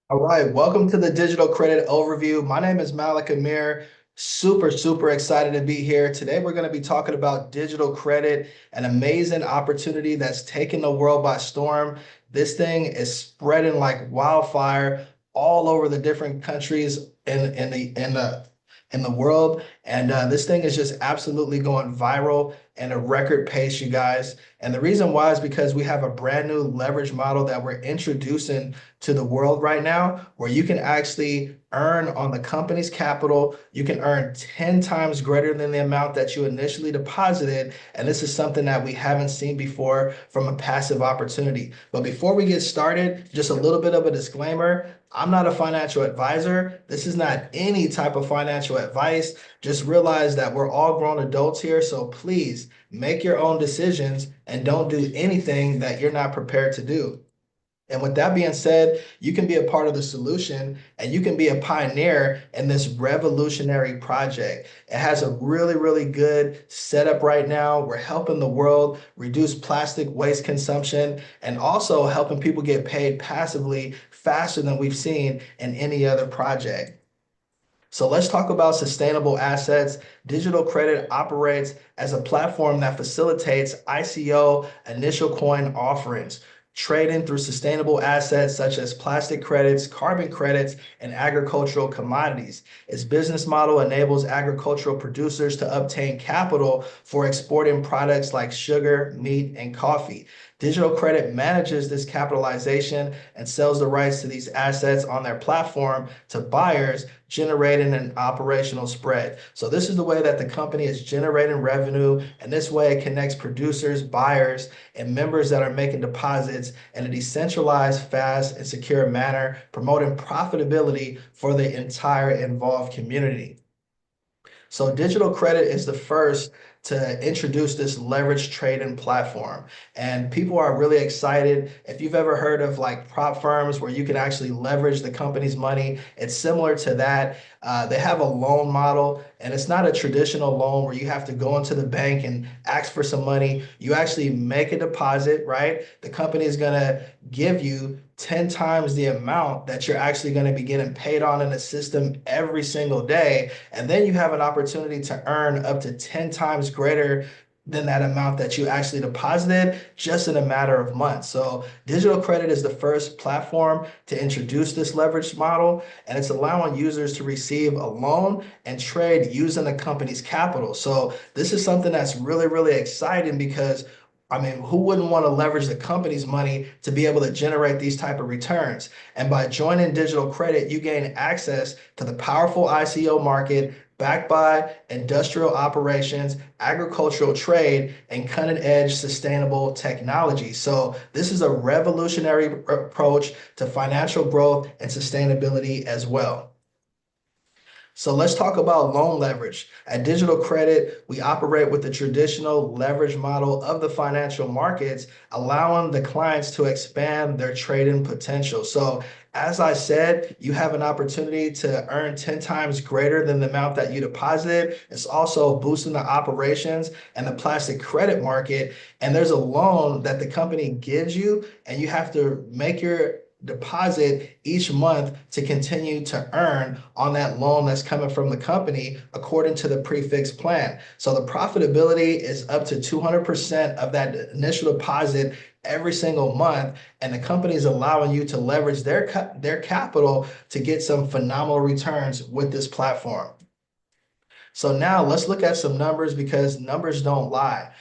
All right, welcome to the Digital Credit Overview. My name is Malik Amir. Super excited to be here. Today, we're going to be talking about digital credit, an amazing opportunity that's taken the world by storm. This thing is spreading like wildfire all over the different countries in the world, and this thing is just absolutely going viral at a record pace, you guys. And the reason why is because we have a brand new leverage model that we're introducing to the world right now, where you can actually earn on the company's capital. You can earn 10 times greater than the amount that you initially deposited. And this is something that we haven't seen before from a passive opportunity. But before we get started, just a little bit of a disclaimer. I'm not a financial advisor. This is not any type of financial advice. Just realize that we're all grown adults here. So please make your own decisions and don't do anything that you're not prepared to do. And with that being said, you can be a part of the solution and you can be a pioneer in this revolutionary project. It has a really good setup right now. We're helping the world reduce plastic waste consumption and also helping people get paid passively faster than we've seen in any other project. So let's talk about sustainable assets. Digital credit operates as a platform that facilitates ICO initial coin offerings, trading through sustainable assets such as plastic credits, carbon credits, and agricultural commodities. Its business model enables agricultural producers to obtain capital for exporting products like sugar, meat, and coffee. Digital credit manages this capitalization and sells the rights to these assets on their platform to buyers, generating an operational spread. So this is the way that the company is generating revenue, and this way it connects producers, buyers, and members that are making deposits in a decentralized, fast, and secure manner, promoting profitability for the entire involved community. So digital credit is the first to introduce this leverage trading platform. And people are really excited. If you've ever heard of like prop firms where you can actually leverage the company's money, it's similar to that. They have a loan model, and it's not a traditional loan where you have to go into the bank and ask for some money. You actually make a deposit, right? The company is going to give you 10 times the amount that you're actually going to be getting paid on in the system every single day. And then you have an opportunity to earn up to 10 times greater than that amount that you actually deposited just in a matter of months. So digital credit is the first platform to introduce this leverage model, and it's allowing users to receive a loan and trade using the company's capital. So this is something that's really exciting because I mean, who wouldn't want to leverage the company's money to be able to generate these type of returns? And by joining digital credit, you gain access to the powerful ICO market backed by industrial operations, agricultural trade, and cutting edge sustainable technology. So this is a revolutionary approach to financial growth and sustainability as well. So let's talk about loan leverage. At Digital Credit, we operate with the traditional leverage model of the financial markets, allowing the clients to expand their trading potential. So as I said, you have an opportunity to earn 10 times greater than the amount that you deposited. It's also boosting the operations and the plastic credit market. And there's a loan that the company gives you, and you have to make your deposit each month to continue to earn on that loan that's coming from the company according to the prefix plan. So the profitability is up to 200% of that initial deposit every single month, and the company is allowing you to leverage their capital to get some phenomenal returns with this platform. So now let's look at some numbers because numbers don't lie.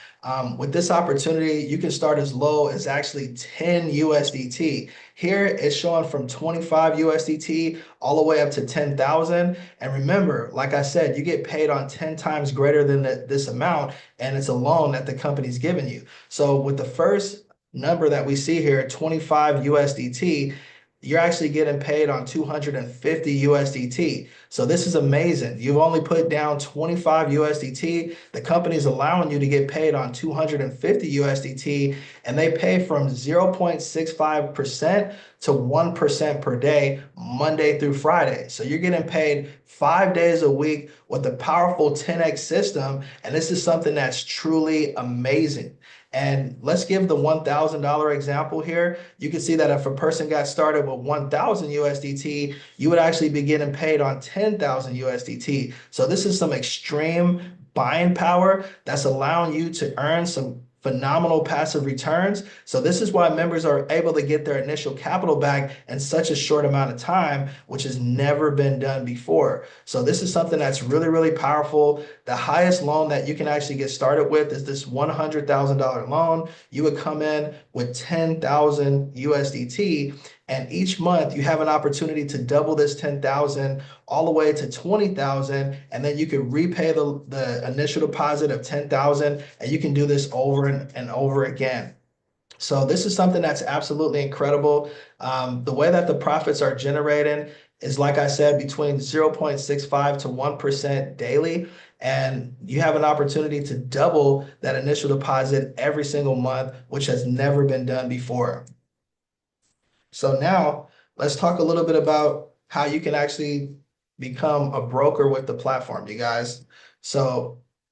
With this opportunity, you can start as low as actually 10 USDT. Here it's showing from 25 USDT all the way up to 10,000. And remember, like I said, you get paid on 10 times greater than this amount, and it's a loan that the company's giving you. So with the first number that we see here, 25 USDT, you're actually getting paid on 250 USDT. So this is amazing. You've only put down 25 USDT. The company's allowing you to get paid on 250 USDT, and they pay from 0.65% to 1% per day, Monday through Friday. So you're getting paid 5 days a week with a powerful 10x system. And this is something that's truly amazing. And let's give the $1,000 example here. You can see that if a person got started with 1,000 USDT, you would actually be getting paid on 10,000 USDT. So this is some extreme buying power that's allowing you to earn some phenomenal passive returns. So this is why members are able to get their initial capital back in such a short amount of time, which has never been done before. So this is something that's really, really powerful. The highest loan that you can actually get started with is this $100,000 loan. You would come in with 10,000 USDT, and each month you have an opportunity to double this 10,000 all the way to 20,000, and then you could repay the initial deposit of 10,000, and you can do this over and over again. So this is something that's absolutely incredible. The way that the profits are generated is, like I said, between 0.65 to 1% daily. And you have an opportunity to double that initial deposit every single month, which has never been done before. So now let's talk a little bit about how you can actually become a broker with the platform, you guys.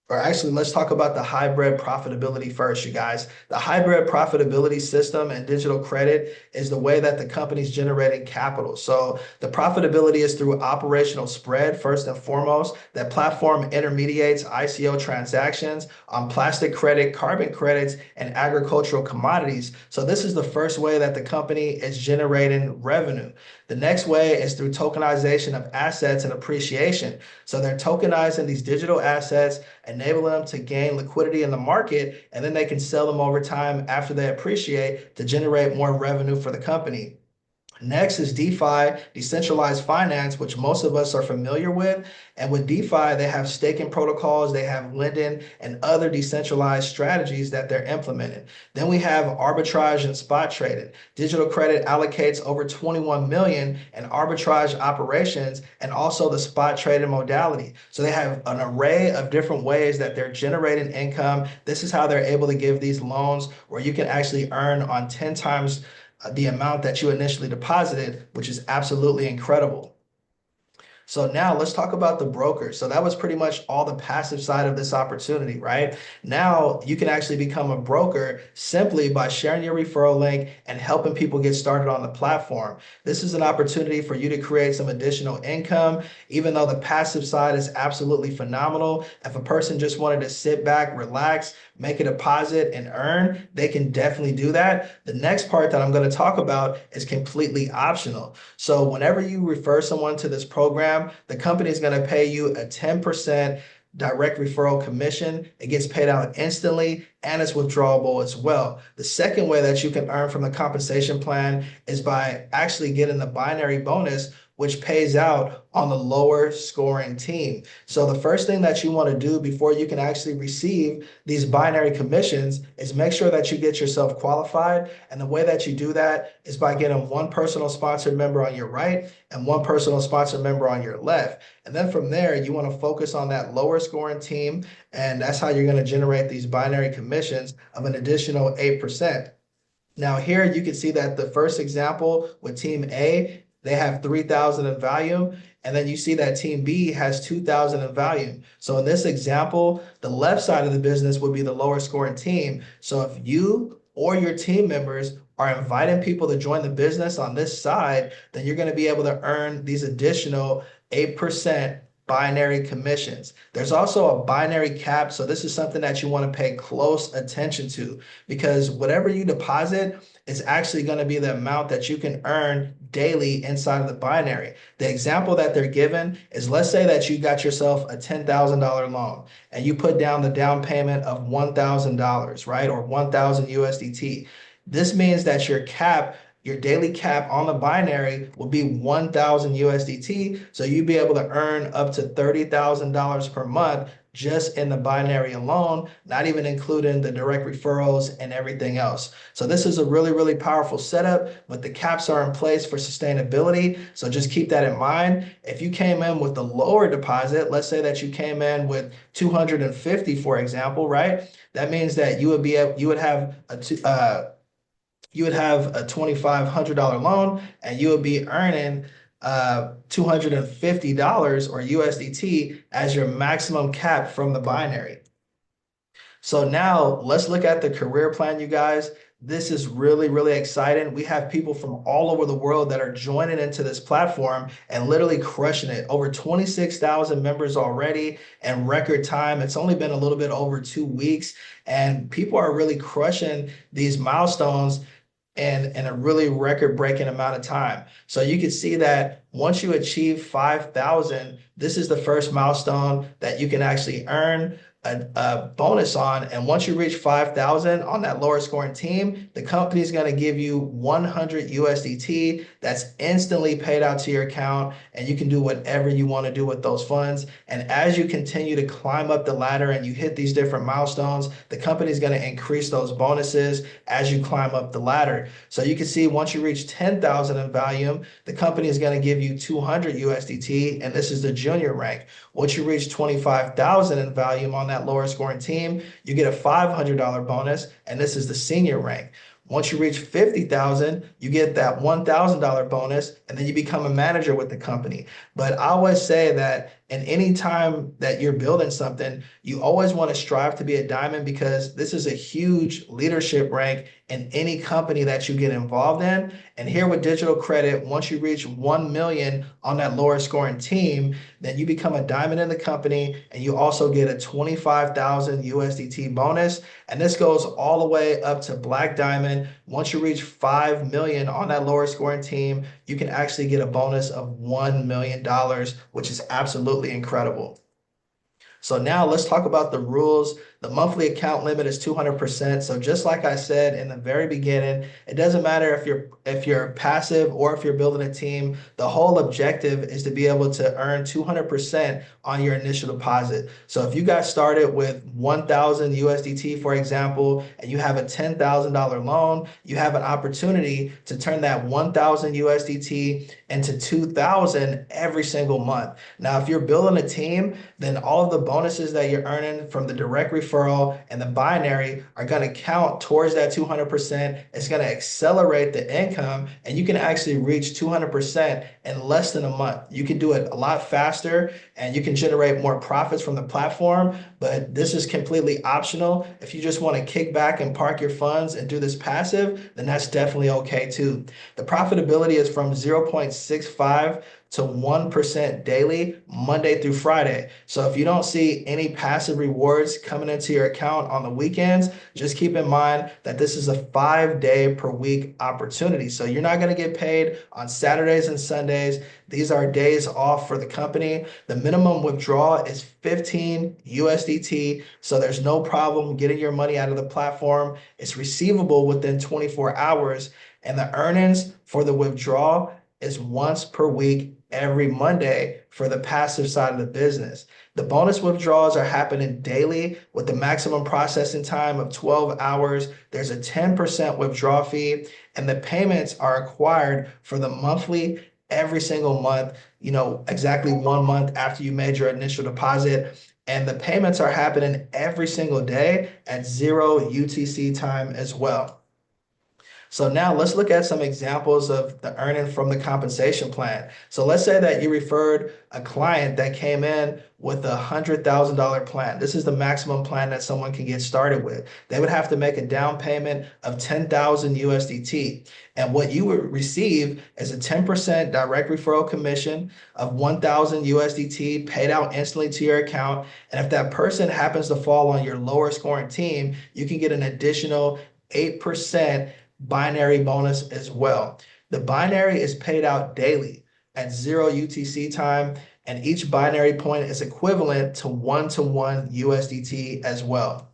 Or actually, let's talk about the hybrid profitability first, you guys. The hybrid profitability system and digital credit is the way that the company's generating capital. So the profitability is through operational spread, first and foremost. That platform intermediates ICO transactions on plastic credit, carbon credits, and agricultural commodities. So this is the first way that the company is generating revenue. The next way is through tokenization of assets and appreciation. So they're tokenizing these digital assets, enabling them to gain liquidity in the market, and then they can sell them over time after they appreciate to generate more revenue for the company. Next is DeFi, decentralized finance, which most of us are familiar with. And with DeFi, they have staking protocols, they have lending and other decentralized strategies that they're implementing. Then we have arbitrage and spot trading. Digital credit allocates over 21 million in arbitrage operations and also the spot trading modality. So they have an array of different ways that they're generating income. This is how they're able to give these loans where you can actually earn on 10 times the amount that you initially deposited, which is absolutely incredible. So now let's talk about the broker. So that was pretty much all the passive side of this opportunity, right? Now you can actually become a broker simply by sharing your referral link and helping people get started on the platform. This is an opportunity for you to create some additional income, even though the passive side is absolutely phenomenal. If a person just wanted to sit back, relax, make a deposit and earn, they can definitely do that. The next part that I'm going to talk about is completely optional. So whenever you refer someone to this program, the company is going to pay you a 10% direct referral commission. It gets paid out instantly and it's withdrawable as well. The second way that you can earn from the compensation plan is by actually getting the binary bonus, which pays out on the lower scoring team. So the first thing that you want to do before you can actually receive these binary commissions is make sure that you get yourself qualified. And the way that you do that is by getting one personal sponsored member on your right and one personal sponsored member on your left. And then from there, you want to focus on that lower scoring team. And that's how you're going to generate these binary commissions of an additional 8%. Now here you can see that the first example with team A, they have 3,000 in volume, and then you see that team B has 2,000 in volume. So in this example, the left side of the business would be the lower scoring team. So if you or your team members are inviting people to join the business on this side, then you're going to be able to earn these additional 8% binary commissions. There's also a binary cap. So this is something that you want to pay close attention to, because whatever you deposit is actually going to be the amount that you can earn daily inside of the binary. The example that they're given is, let's say that you got yourself a $10,000 loan and you put down the down payment of $1,000, right? Or 1,000 USDT. This means that your daily cap on the binary will be 1,000 USDT. So you'd be able to earn up to $30,000 per month just in the binary alone, not even including the direct referrals and everything else. So this is a really, really powerful setup, but the caps are in place for sustainability. So just keep that in mind. If you came in with the lower deposit, let's say that you came in with 250, for example, right? That means that you would have a $2,500 loan and you would be earning $250 or USDT as your maximum cap from the binary. So now let's look at the career plan, you guys. This is really, really exciting. We have people from all over the world that are joining into this platform and literally crushing it. Over 26,000 members already in record time. It's only been a little bit over 2 weeks, and people are really crushing these milestones in a really record-breaking amount of time. So you can see that once you achieve 5,000, this is the first milestone that you can actually earn a bonus on. And once you reach 5,000 on that lower scoring team, the company is going to give you 100 USDT that's instantly paid out to your account, and you can do whatever you want to do with those funds. And as you continue to climb up the ladder and you hit these different milestones, the company is going to increase those bonuses as you climb up the ladder. So you can see once you reach 10,000 in volume, the company is going to give you 200 USDT, and this is the junior rank. Once you reach 25,000 in volume on that lower scoring team, you get a $500 bonus, and this is the senior rank. Once you reach 50,000, you get that $1,000 bonus, and then you become a manager with the company. But I always say that in any time that you're building something, you always want to strive to be a diamond, because this is a huge leadership rank in any company that you get involved in. And here with Digital Credit, once you reach 1 million on that lower scoring team, then you become a diamond in the company, and you also get a 25,000 USDT bonus. And this goes all the way up to Black Diamond. Once you reach 5 million on that lower scoring team, you can actually get a bonus of $1 million, which is absolutely incredible. So now let's talk about the rules. The monthly account limit is 200%. So just like I said in the very beginning, it doesn't matter if you're passive or if you're building a team. The whole objective is to be able to earn 200% on your initial deposit. So if you got started with 1,000 USDT, for example, and you have a $10,000 loan, you have an opportunity to turn that 1,000 USDT into 2,000 every single month. Now, if you're building a team, then all of the bonuses that you're earning from the direct referral and the binary are going to count towards that 200%. It's going to accelerate the income, and you can actually reach 200% in less than a month. You can do it a lot faster, and you can generate more profits from the platform, but this is completely optional. If you just want to kick back and park your funds and do this passive, then that's definitely okay too. The profitability is from 0.65 to 1% daily, Monday through Friday. So if you don't see any passive rewards coming into your account on the weekends, just keep in mind that this is a 5-day per week opportunity. So you're not going to get paid on Saturdays and Sundays. These are days off for the company. The minimum withdrawal is 15 USDT. So there's no problem getting your money out of the platform. It's receivable within 24 hours. And the earnings for the withdrawal is once per week, every Monday, for the passive side of the business. The bonus withdrawals are happening daily with the maximum processing time of 12 hours. There's a 10% withdrawal fee, and the payments are acquired for the monthly every single month, exactly 1 month after you made your initial deposit. And the payments are happening every single day at 0 UTC time as well. So now let's look at some examples of the earning from the compensation plan. So let's say that you referred a client that came in with a $100,000 plan. This is the maximum plan that someone can get started with. They would have to make a down payment of 10,000 USDT. And what you would receive is a 10% direct referral commission of 1,000 USDT paid out instantly to your account. And if that person happens to fall on your lower scoring team, you can get an additional 8% binary bonus as well. The binary is paid out daily at 0 UTC time, and each binary point is equivalent to 1-to-1 USDT as well.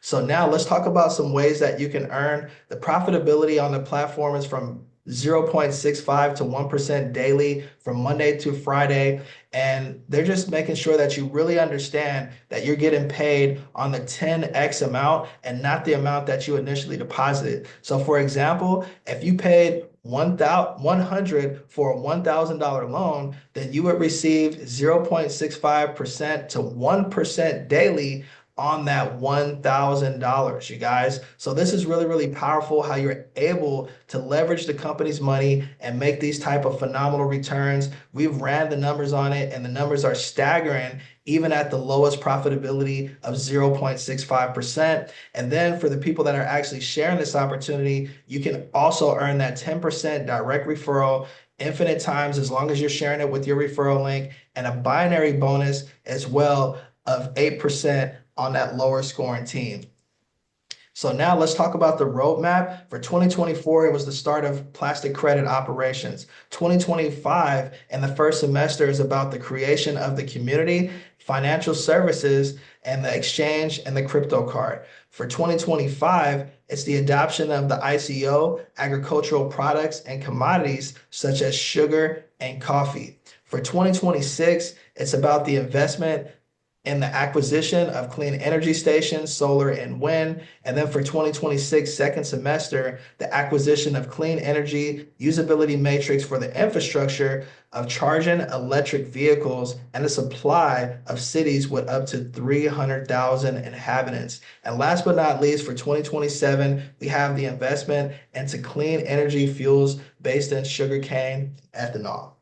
So now let's talk about some ways that you can earn. The profitability on the platform is from 0.65 to 1% daily from Monday to Friday. And they're just making sure that you really understand that you're getting paid on the 10x amount and not the amount that you initially deposited. So for example, if you paid 100 for a $1,000 loan, then you would receive 0.65% to 1% daily on that $1,000, you guys. So this is really, really powerful how you're able to leverage the company's money and make these type of phenomenal returns. We've ran the numbers on it and the numbers are staggering even at the lowest profitability of 0.65%. And then for the people that are actually sharing this opportunity, you can also earn that 10% direct referral infinite times as long as you're sharing it with your referral link, and a binary bonus as well of 8% on that lower scoring team. So now let's talk about the roadmap. For 2024, it was the start of plastic credit operations. 2025 and the first semester is about the creation of the community, financial services, and the exchange and the crypto card. For 2025, it's the adoption of the ICO, agricultural products and commodities such as sugar and coffee. For 2026, it's about the investment in the acquisition of clean energy stations, solar and wind. And then for 2026, second semester, the acquisition of clean energy usability matrix for the infrastructure of charging electric vehicles and the supply of cities with up to 300,000 inhabitants. And last but not least, for 2027, we have the investment into clean energy fuels based in sugarcane ethanol.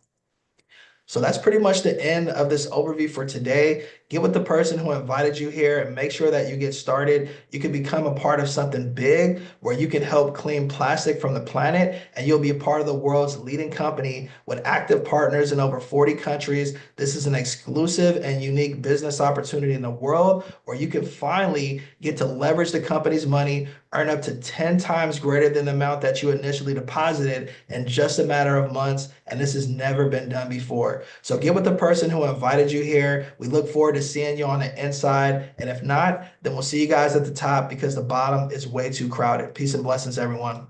So that's pretty much the end of this overview for today. Get with the person who invited you here and make sure that you get started. You can become a part of something big where you can help clean plastic from the planet, and you'll be a part of the world's leading company with active partners in over 40 countries. This is an exclusive and unique business opportunity in the world where you can finally get to leverage the company's money, earn up to 10 times greater than the amount that you initially deposited in just a matter of months. And this has never been done before. So get with the person who invited you here. We look forward to seeing you on the inside. And if not, then we'll see you guys at the top because the bottom is way too crowded. Peace and blessings, everyone.